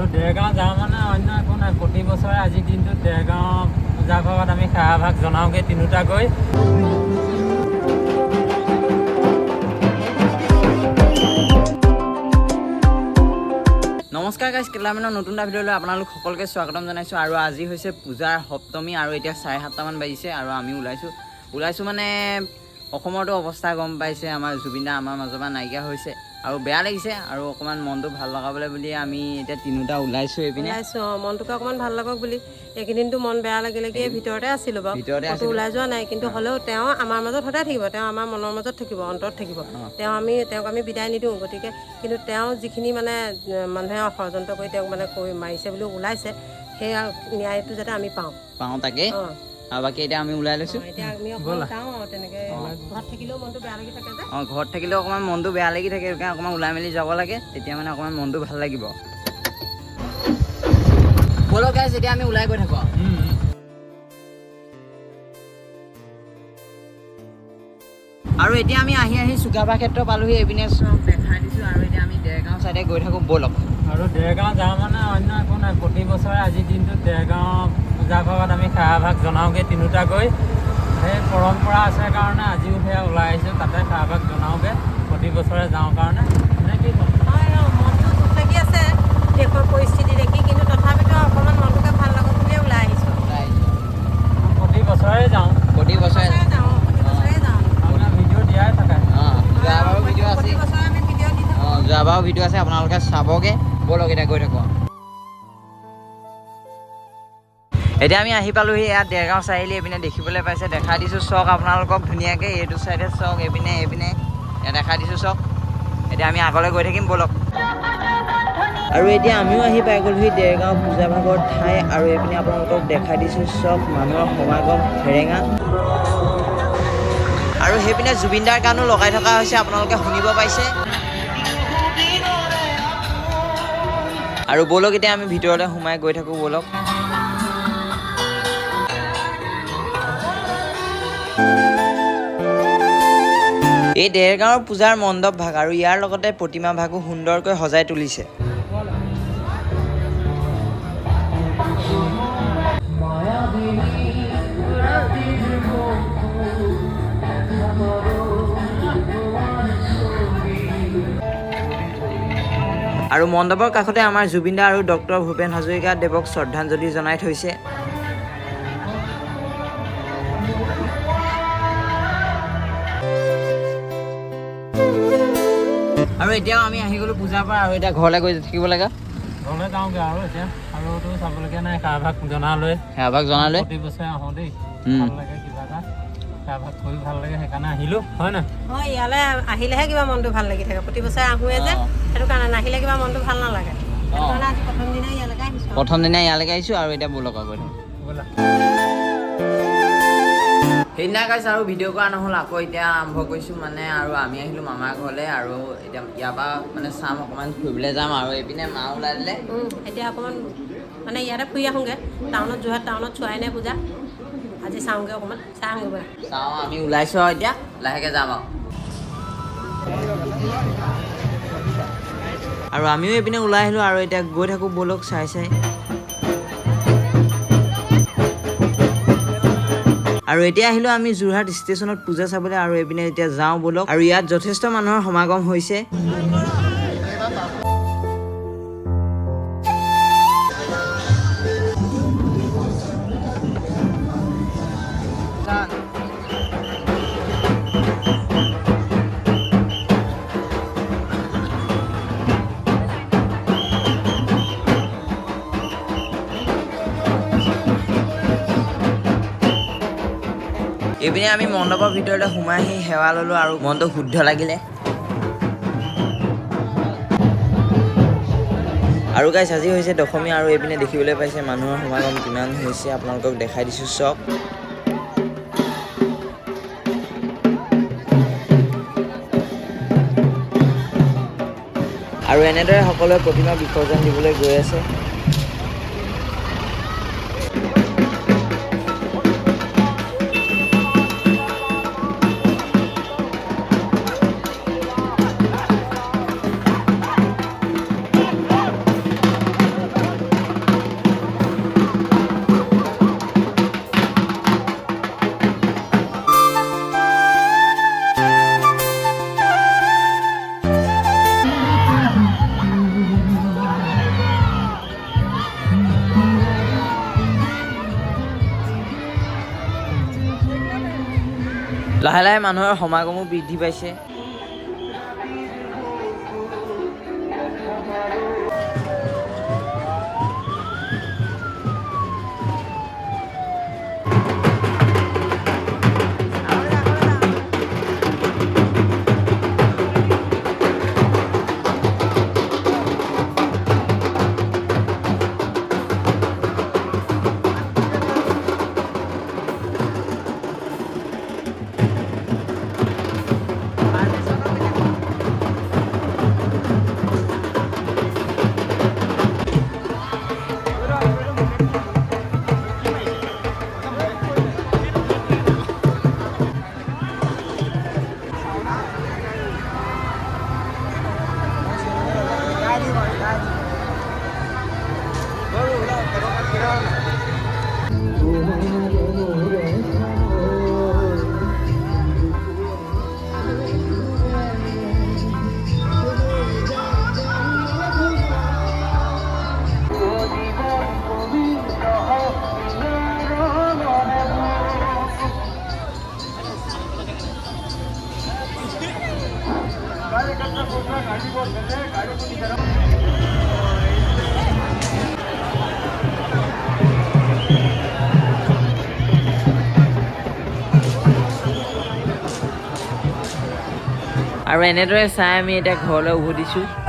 আৰু দেৰগাঁও যাওঁ মানে অন্য একো নাই। প্ৰতি বছৰে আজিৰ দিনটোত দেৰগাঁও পূজা ভাগত আমি সেৱাভাগ জনাওঁগৈ তিনিওটাকৈ। নমস্কাৰ গাইজ, কেলামানৰ নতুন এটা ভিডিঅ'লৈ আপোনালোক সকলোকে স্বাগতম জনাইছোঁ। আৰু আজি হৈছে পূজাৰ সপ্তমী আৰু এতিয়া 7:30মান বাজিছে আৰু আমি ওলাইছোঁ মানে অসমৰতো অৱস্থা গম পাইছে। আমাৰ জুবিন দা আমাৰ মাজৰ পৰা নাইকিয়া হৈছে আৰু বেয়া লাগিছে আৰু অকণমান মনটো ভাল লগাবলৈ বুলি আমি এতিয়া তিনিওটা ওলাইছোঁ। এইপিনে মনটোকে অকণমান ভাল লাগক বুলি। এইকেইদিনটো মন বেয়া লাগিলে কি ভিতৰতে আছিলোঁ বাৰু, ক'তো ওলাই যোৱা নাই। কিন্তু হ'লেও তেওঁ আমাৰ মাজত সদায় থাকিব, তেওঁ আমাৰ মনৰ মাজত থাকিব, অন্তৰত থাকিব। তেওঁক আমি বিদায় নিদিওঁ। গতিকে কিন্তু তেওঁ যিখিনি মানে মানুহে ষড়যন্ত্ৰ কৰি তেওঁক মানে মাৰিছে বুলি ওলাইছে, সেই ন্যায়টো যাতে আমি পাওঁ তাকে। আৰু বাকী এতিয়া আমি ওলাই লৈছোঁ। এতিয়া আমি অকণমান যাওঁ আৰু তেনেকৈ ঘৰত থাকিলেও মনটো বেয়া লাগি থাকে যে। ঘৰত থাকিলেও অকণমান মনটো বেয়া লাগি থাকে, সেইকাৰণে অকণমান ওলাই মেলি যাব লাগে, তেতিয়া মানে অকণমান মনটো ভাল লাগিব। ব'লক গাইজ, এতিয়া আমি ওলাই গৈ থাকোঁ আৰু এতিয়া আমি আহি চুকাফা ক্ষেত্ৰ পালোহি। এইপিনে চব দেখাই দিছোঁ আৰু এতিয়া আমি দেৰগাঁও চাইডে গৈ থাকোঁ। ব'লক। আৰু দেৰগাঁও যাওঁ মানে অন্য একো নাই। প্ৰতি বছৰে আজিৰ দিনটোত দেৰগাঁও পূজা ভাগত আমি সেৱাভাগ জনাওঁগৈ তিনিওটাকৈ। সেই পৰম্পৰা আছে কাৰণে আজিও সেয়া ওলাই আহিছোঁ, তাতে সেৱাভাগ জনাওঁগৈ। প্ৰতি বছৰে যাওঁ কাৰণে নে কি কম? মনটো দুখ লাগি আছে দেশৰ পৰিস্থিতি দেখি, কিন্তু তথাপিতো অকণমান মনটোকে ভাল লাগক বুলিয়ে ওলাই আহিছোঁ। প্ৰতি বছৰে যাওঁ। প্ৰতি বছৰে যাওঁ আপোনাৰ ভিডিঅ' দিয়াই থাকে। যোৱাবাৰো ভিডিঅ' আছে। প্ৰতি বছৰে আমি ভিডিঅ' দি থাকোঁ। যোৱাবাৰো ভিডিঅ' আছে, আপোনালোকে চাবগৈ। ব'লক এতিয়া গৈ থাকোঁ। এতিয়া আমি আহি পালোহি ইয়াত দেৰগাঁও চাৰিআলি। এইপিনে দেখিবলৈ পাইছে, দেখাই দিছোঁ চক আপোনালোকক ধুনীয়াকৈ। এইটো চাইডে চক, এইপিনে ইয়াত দেখাই দিছোঁ চক। এতিয়া আমি আগলৈ গৈ থাকিম, ব'লক। আৰু এতিয়া আমিও আহি পাই গ'লোহি দেৰগাঁও পূজা ভাগৰ ঠাই। আৰু এইপিনে আপোনালোকক দেখাই দিছোঁ চক, মানুহৰ সমাগম ফেৰেঙা। আৰু সেইপিনে জুবিন দাৰ গানো লগাই থকা হৈছে, আপোনালোকে শুনিব পাইছে। আৰু ব'লক এতিয়া আমি ভিতৰলৈ সোমাই গৈ থাকোঁ, ব'লক। এই দেৰগাঁৱৰ পূজাৰ মণ্ডপ ভাগ আৰু ইয়াৰ লগতে প্ৰতিমা ভাগো সুন্দৰকৈ সজাই তুলিছে। আৰু মণ্ডপৰ কাষতে আমাৰ জুবিন দা আৰু ডক্টৰ ভূপেন হাজৰিকা দেৱক শ্ৰদ্ধাঞ্জলি জনাই থৈছে। আৰু এতিয়াও আমি আহি গ'লোঁ পূজাৰ পৰা, আৰু এতিয়া ঘৰলৈ গৈ থাকিব লাগে। ঘৰলৈ যাওঁগৈ আৰু এতিয়া আৰুতো চাবলগীয়া নাই। সেৱাভাগ জনালৈ প্ৰতি বছৰে আহোঁ দেই, ভাল লাগে কিবা এটা। সেৱাভাগ কৰি ভাল লাগে, সেইকাৰণে আহিলোঁ, হয় নাই? হয়, ইয়ালৈ আহিলেহে কিবা মনটো ভাল লাগি থাকে। প্ৰতি বছৰে আহোঁৱে যে, সেইটো কাৰণে নাহিলে কিবা মনটো ভাল নালাগে। সেইটো কাৰণে আজি প্ৰথম দিনাই ইয়ালৈকে আহিছোঁ আৰু এতিয়া ব'লক গৈ থাকোঁ। ব'লা। সেইদিনা গাইছ আৰু ভিডিঅ' কৰা নহ'ল, আকৌ এতিয়া আৰম্ভ কৰিছোঁ মানে। আৰু আমি আহিলোঁ মামাৰ ঘৰলৈ, আৰু এতিয়া ইয়াৰ পৰা মানে চাম, অকণমান ফুৰিবলৈ যাম। আৰু এইপিনে মা ওলাই দিলে। এতিয়া অকণমান মানে ইয়াতে ফুৰি আহোঁগৈ। যোৰহাট টাউনত চোৱাই নাই পূজা, আজি চাওঁগৈ, অকণমান চাই আহোঁগৈ। আমি ওলাইছোঁ আৰু এতিয়া লাহেকৈ যাম আৰু আমিও এইপিনে ওলাই আহিলোঁ আৰু এতিয়া গৈ থাকোঁ, ব'লক চাই। আৰু এতিয়া আহিলোঁ আমি যোৰহাট ষ্টেচনত পূজা চাবলৈ, আৰু এইপিনে এতিয়া যাওঁ, ব'লক। আৰু ইয়াত যথেষ্ট মানুহৰ সমাগম হৈছে। এইপিনে আমি মণ্ডপৰ ভিতৰতে সোমাই আহি সেৱা ল'লোঁ আৰু মনটো শুদ্ধ লাগিলে। আৰু গাইছ, আজি হৈছে দশমী, আৰু এইপিনে দেখিবলৈ পাইছে মানুহৰ সমাগম কিমান হৈছে, আপোনালোকক দেখাই দিছোঁ চক। আৰু এনেদৰে সকলোৱে প্ৰতিমা বিসৰ্জন দিবলৈ গৈ আছে। লাহে লাহে মানুহৰ সমাগমো বৃদ্ধি পাইছে। আৰু এনেদৰে চাই আমি এতিয়া ঘৰলৈ উভতিছোঁ।